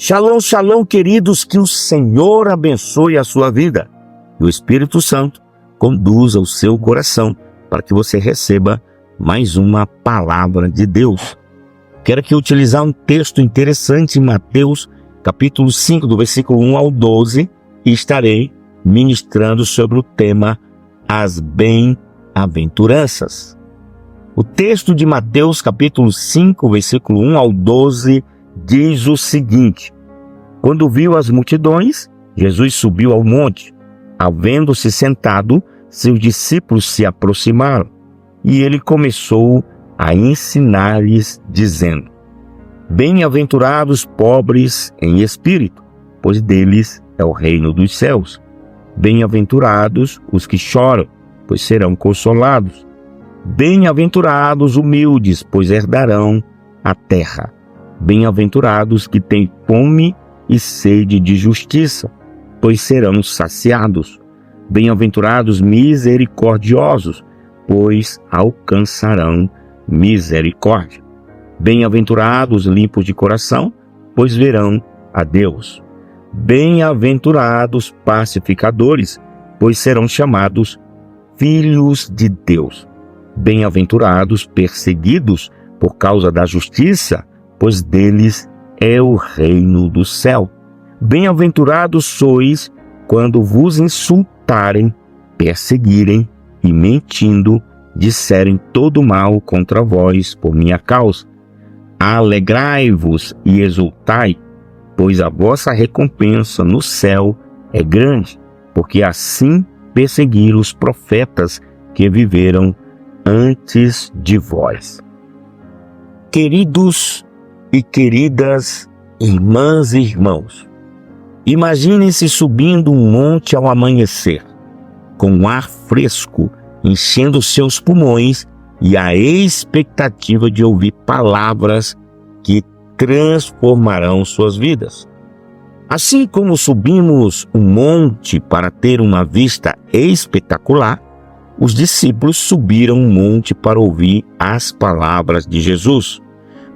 Shalom, shalom, queridos, que o Senhor abençoe a sua vida e o Espírito Santo conduza o seu coração para que você receba mais uma palavra de Deus. Quero aqui utilizar um texto interessante em Mateus, capítulo 5, do versículo 1 ao 12, e estarei ministrando sobre o tema As Bem-aventuranças. O texto de Mateus, capítulo 5, versículo 1 ao 12, diz o seguinte: Quando viu as multidões, Jesus subiu ao monte. Havendo-se sentado, seus discípulos se aproximaram, e ele começou a ensinar-lhes, dizendo: Bem-aventurados pobres em espírito, pois deles é o reino dos céus. Bem-aventurados os que choram, pois serão consolados. Bem-aventurados humildes, pois herdarão a terra. Bem-aventurados que têm fome e sede de justiça, pois serão saciados. Bem-aventurados misericordiosos, pois alcançarão misericórdia. Bem-aventurados limpos de coração, pois verão a Deus. Bem-aventurados pacificadores, pois serão chamados filhos de Deus. Bem-aventurados perseguidos por causa da justiça, pois deles é o reino do céu. Bem-aventurados sois quando vos insultarem, perseguirem e mentindo, disserem todo mal contra vós por minha causa. Alegrai-vos e exultai, pois a vossa recompensa no céu é grande, porque assim perseguiram os profetas que viveram antes de vós. Queridos e queridas irmãs e irmãos, imaginem-se subindo um monte ao amanhecer, com um ar fresco enchendo seus pulmões e a expectativa de ouvir palavras que transformarão suas vidas. Assim como subimos um monte para ter uma vista espetacular, os discípulos subiram um monte para ouvir as palavras de Jesus,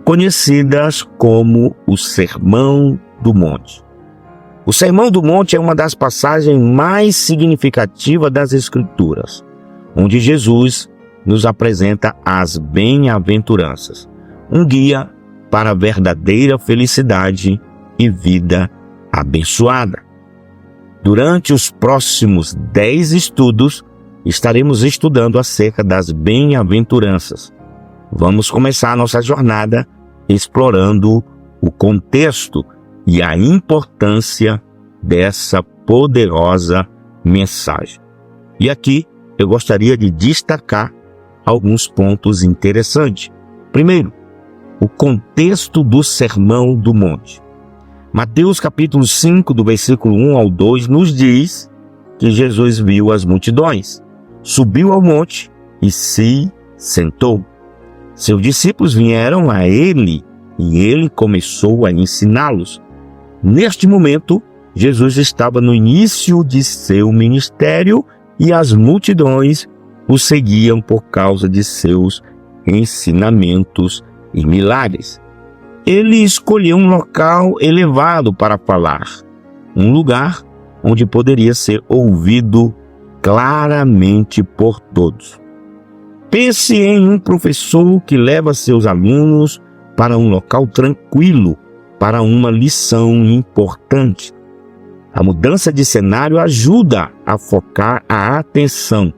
conhecidas como o Sermão do Monte. O Sermão do Monte é uma das passagens mais significativas das Escrituras, onde Jesus nos apresenta as bem-aventuranças, um guia para a verdadeira felicidade e vida abençoada. Durante os próximos 10 estudos, estaremos estudando acerca das bem-aventuranças. Vamos começar a nossa jornada explorando o contexto e a importância dessa poderosa mensagem. E aqui eu gostaria de destacar alguns pontos interessantes. Primeiro, o contexto do Sermão do Monte. Mateus capítulo 5, do versículo 1 ao 2, nos diz que Jesus viu as multidões, subiu ao monte e se sentou. Seus discípulos vieram a ele e ele começou a ensiná-los. Neste momento, Jesus estava no início de seu ministério e as multidões o seguiam por causa de seus ensinamentos e milagres. Ele escolheu um local elevado para falar, um lugar onde poderia ser ouvido claramente por todos. Pense em um professor que leva seus alunos para um local tranquilo, para uma lição importante. A mudança de cenário ajuda a focar a atenção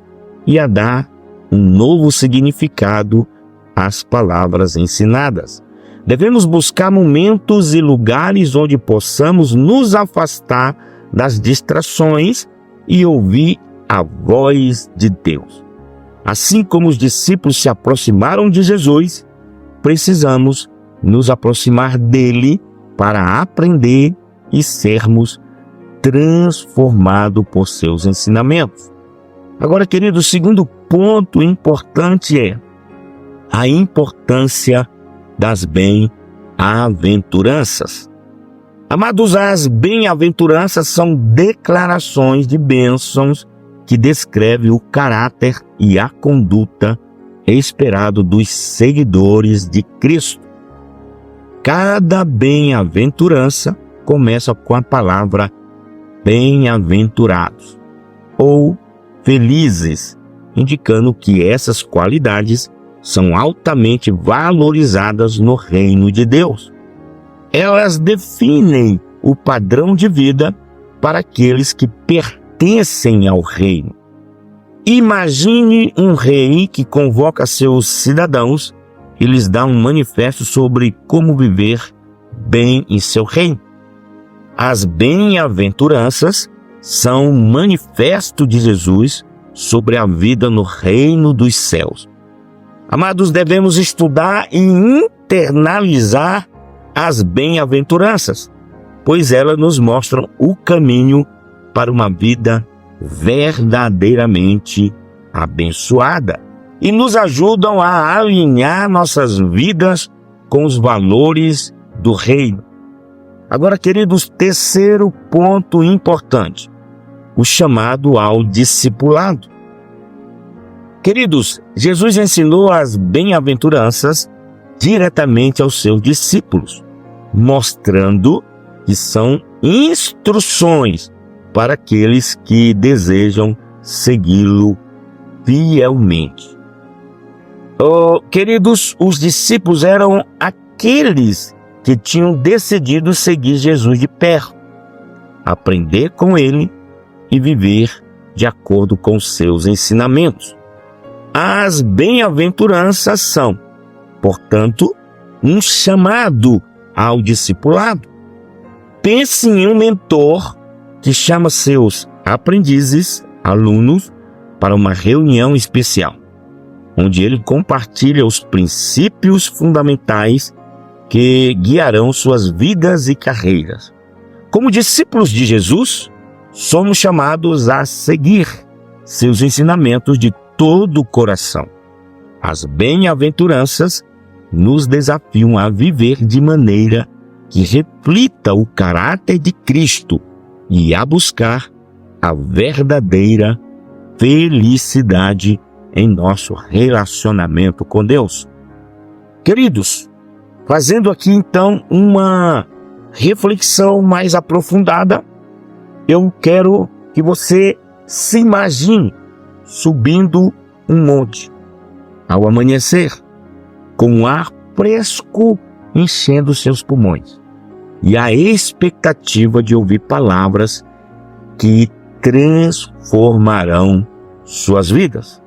e a dar um novo significado às palavras ensinadas. Devemos buscar momentos e lugares onde possamos nos afastar das distrações e ouvir a voz de Deus. Assim como os discípulos se aproximaram de Jesus, precisamos nos aproximar dele para aprender e sermos transformados por seus ensinamentos. Agora, querido, o segundo ponto importante é a importância das bem-aventuranças. Amados, as bem-aventuranças são declarações de bênçãos que descrevem o caráter e a conduta esperado dos seguidores de Cristo. Cada bem-aventurança começa com a palavra bem-aventurados ou felizes, indicando que essas qualidades são altamente valorizadas no reino de Deus. Elas definem o padrão de vida para aqueles que pertencem ao reino. Imagine um rei que convoca seus cidadãos e lhes dá um manifesto sobre como viver bem em seu reino. As bem-aventuranças são um manifesto de Jesus sobre a vida no reino dos céus. Amados, devemos estudar e internalizar as bem-aventuranças, pois elas nos mostram o caminho para uma vida verdadeiramente abençoada e nos ajudam a alinhar nossas vidas com os valores do reino. Agora, queridos, terceiro ponto importante: o chamado ao discipulado. Queridos, Jesus ensinou as bem-aventuranças diretamente aos seus discípulos, mostrando que são instruções para aqueles que desejam segui-lo fielmente. Queridos, os discípulos eram aqueles que tinham decidido seguir Jesus de perto, aprender com ele e viver de acordo com seus ensinamentos. As bem-aventuranças são, portanto, um chamado ao discipulado. Pense em um mentor que chama seus aprendizes, alunos, para uma reunião especial, onde ele compartilha os princípios fundamentais que guiarão suas vidas e carreiras. Como discípulos de Jesus, somos chamados a seguir seus ensinamentos de todo o coração. As bem-aventuranças nos desafiam a viver de maneira que reflita o caráter de Cristo e a buscar a verdadeira felicidade em nosso relacionamento com Deus. Queridos, fazendo aqui então uma reflexão mais aprofundada, eu quero que você se imagine subindo um monte ao amanhecer, com um ar fresco enchendo seus pulmões e a expectativa de ouvir palavras que transformarão suas vidas.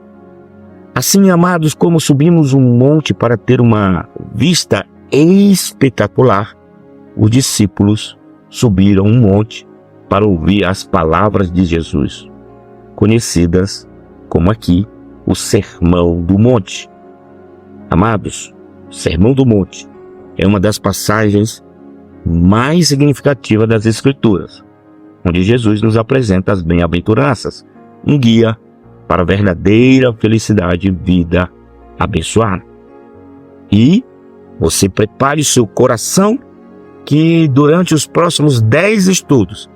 Assim, amados, como subimos um monte para ter uma vista espetacular, os discípulos subiram um monte para ouvir as palavras de Jesus, conhecidas como aqui o Sermão do Monte. Amados, o Sermão do Monte é uma das passagens mais significativas das Escrituras, onde Jesus nos apresenta as bem-aventuranças, um guia para a verdadeira felicidade e vida abençoada. E você prepare seu coração que durante os próximos 10 estudos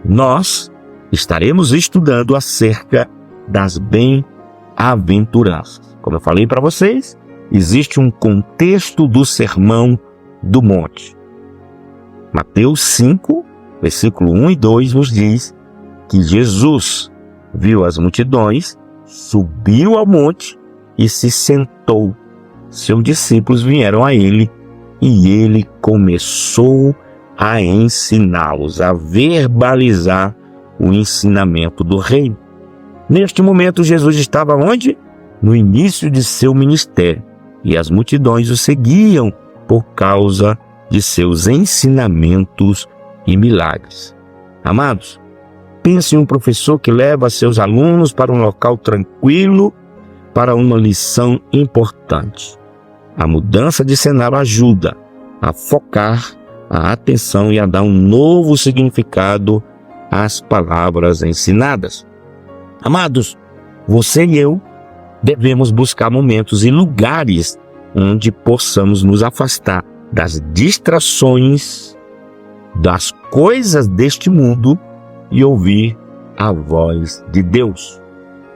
nós estaremos estudando acerca das bem-aventuranças. Como eu falei para vocês, existe um contexto do Sermão do Monte. Mateus 5, versículo 1 e 2 nos diz que Jesus viu as multidões, subiu ao monte e se sentou. Seus discípulos vieram a ele e ele começou a ensiná-los, a verbalizar o ensinamento do reino. Neste momento, Jesus estava onde? No início de seu ministério, e as multidões o seguiam por causa de seus ensinamentos e milagres. Amados, pense em um professor que leva seus alunos para um local tranquilo para uma lição importante. A mudança de cenário ajuda a focar a atenção e a dar um novo significado às palavras ensinadas. Amados, você e eu devemos buscar momentos e lugares onde possamos nos afastar das distrações, das coisas deste mundo e ouvir a voz de Deus.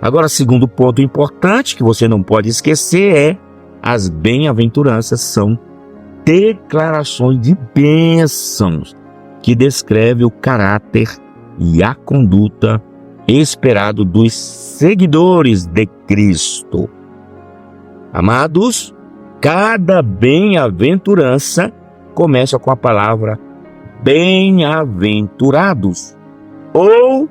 Agora, segundo ponto importante que você não pode esquecer é: as bem-aventuranças são declarações de bênçãos que descreve o caráter e a conduta esperado dos seguidores de Cristo. Amados, cada bem-aventurança começa com a palavra bem-aventurados ou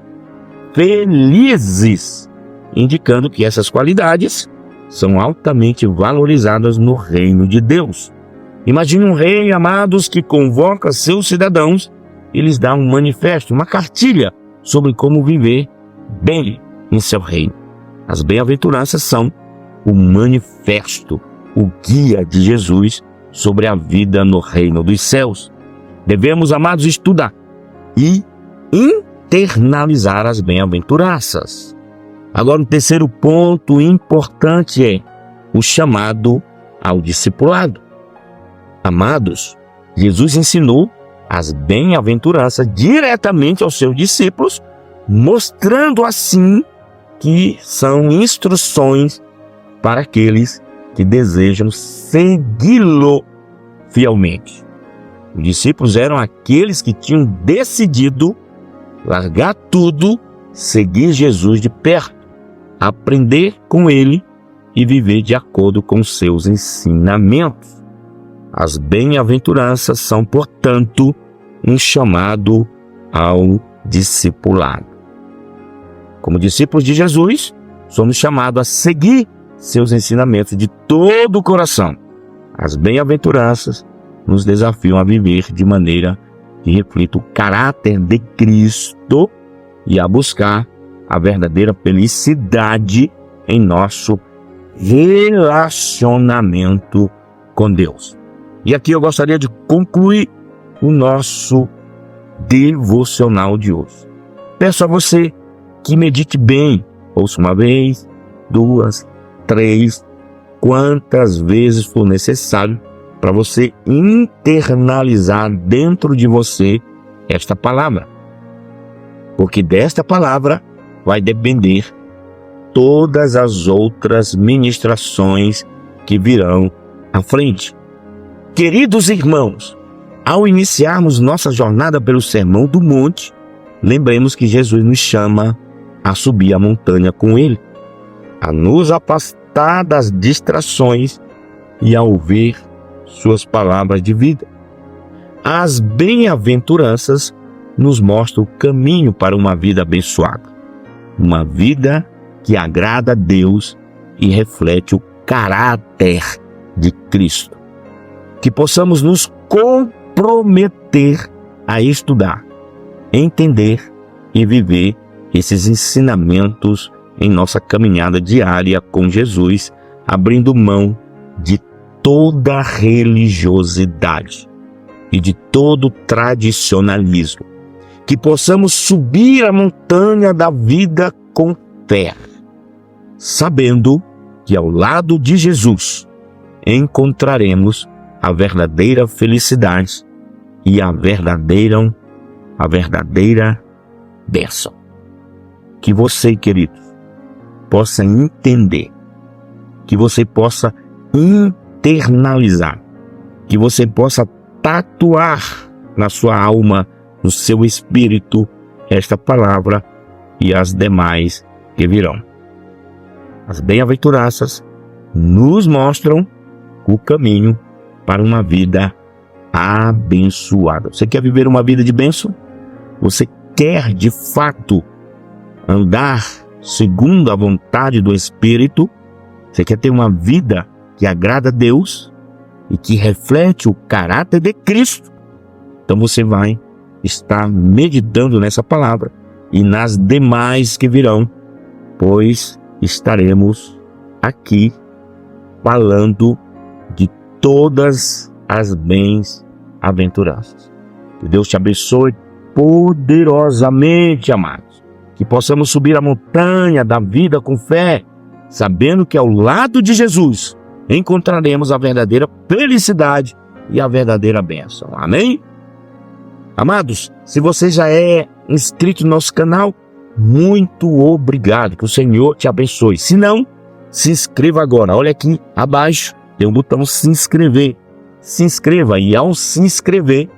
felizes, indicando que essas qualidades são altamente valorizadas no reino de Deus. Imagine um rei, amados, que convoca seus cidadãos e lhes dá um manifesto, uma cartilha sobre como viver bem em seu reino. As bem-aventuranças são o manifesto, o guia de Jesus sobre a vida no reino dos céus. Devemos, amados, estudar e internalizar as bem-aventuranças. Agora, o terceiro ponto importante é o chamado ao discipulado. Amados, Jesus ensinou as bem-aventuranças diretamente aos seus discípulos, mostrando assim que são instruções para aqueles que desejam segui-lo fielmente. Os discípulos eram aqueles que tinham decidido largar tudo, seguir Jesus de perto, aprender com ele e viver de acordo com seus ensinamentos. As bem-aventuranças são, portanto, um chamado ao discipulado. Como discípulos de Jesus, somos chamados a seguir seus ensinamentos de todo o coração. As bem-aventuranças nos desafiam a viver de maneira que reflita o caráter de Cristo e a buscar a verdadeira felicidade em nosso relacionamento com Deus. E aqui eu gostaria de concluir o nosso devocional de hoje. Peço a você que medite bem, ouça uma vez, duas, três, quantas vezes for necessário para você internalizar dentro de você esta palavra. Porque desta palavra vai depender todas as outras ministrações que virão à frente. Queridos irmãos, ao iniciarmos nossa jornada pelo Sermão do Monte, lembremos que Jesus nos chama a subir a montanha com Ele, a nos afastar das distrações e a ouvir suas palavras de vida. As bem-aventuranças nos mostram o caminho para uma vida abençoada, uma vida que agrada a Deus e reflete o caráter de Cristo. Que possamos nos comprometer a estudar, entender e viver esses ensinamentos em nossa caminhada diária com Jesus, abrindo mão de toda religiosidade e de todo tradicionalismo. Que possamos subir a montanha da vida com fé, sabendo que ao lado de Jesus encontraremos a verdadeira felicidade e a verdadeira bênção. Que você, queridos, possa entender, que você possa internalizar, que você possa tatuar na sua alma, no seu espírito, esta palavra e as demais que virão. As bem-aventuranças nos mostram o caminho para uma vida abençoada. Você quer viver uma vida de bênção? Você quer, de fato, andar segundo a vontade do Espírito? Você quer ter uma vida que agrada a Deus e que reflete o caráter de Cristo? Então você vai estar meditando nessa palavra e nas demais que virão, pois estaremos aqui falando de todas as bem-aventuranças. Que Deus te abençoe poderosamente, amados. Que possamos subir a montanha da vida com fé, sabendo que ao lado de Jesus encontraremos a verdadeira felicidade e a verdadeira bênção. Amém? Amados, se você já é inscrito no nosso canal, muito obrigado. Que o Senhor te abençoe. Se não, se inscreva agora. Olha aqui abaixo, tem um botão se inscrever. Se inscreva e ao se inscrever,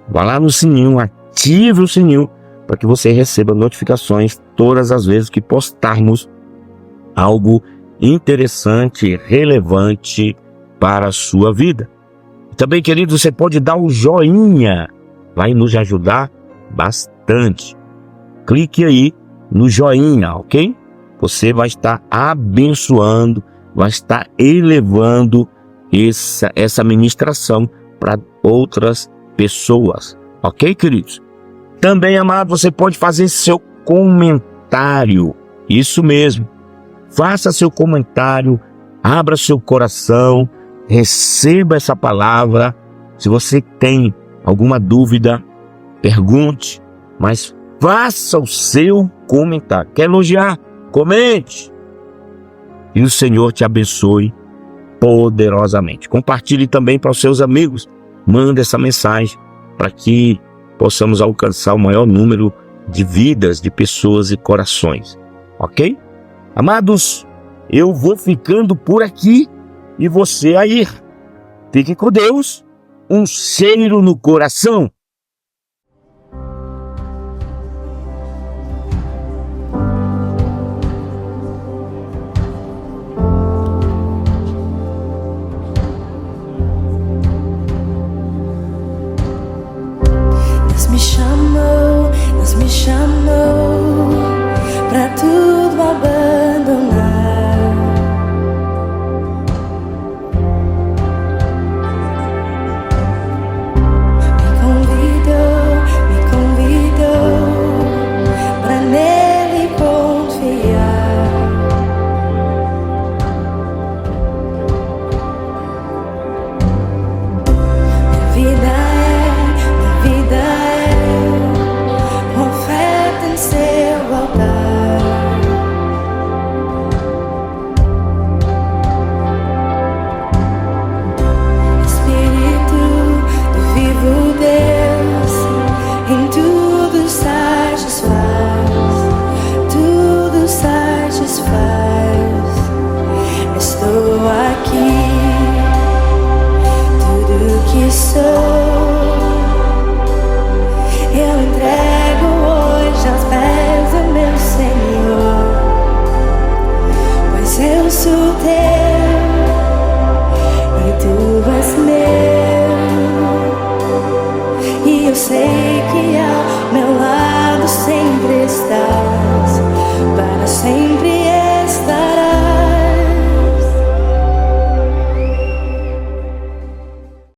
vá lá no sininho, ative ative o sininho para que você receba notificações todas as vezes que postarmos algo interessante, relevante para a sua vida. Também, querido, você pode dar o joinha, vai nos ajudar bastante. Clique aí no joinha, ok? Você vai estar abençoando, vai estar elevando essa ministração para outras pessoas, ok, queridos? Também, amado, você pode fazer seu comentário, isso mesmo. Faça seu comentário, abra seu coração, receba essa palavra. Se você tem alguma dúvida, pergunte, mas faça o seu comentário. Quer elogiar? Comente. E o Senhor te abençoe poderosamente. Compartilhe também para os seus amigos. Mande essa mensagem para que possamos alcançar o maior número de vidas, de pessoas e corações. Ok? Amados, eu vou ficando por aqui e você aí. Fique com Deus. Um cheiro no coração. Deus me chamou pra tudo abandonar. Me convidou pra nele confiar. Minha vida é uma oferta em seu altar. Espírito do vivo Deus, em tudo satisfaz, tudo satisfaz. Estou aqui, tudo que sou eu entrego hoje aos pés do meu Senhor, pois eu sou teu e tu és meu, e eu sei que ao meu lado sempre está.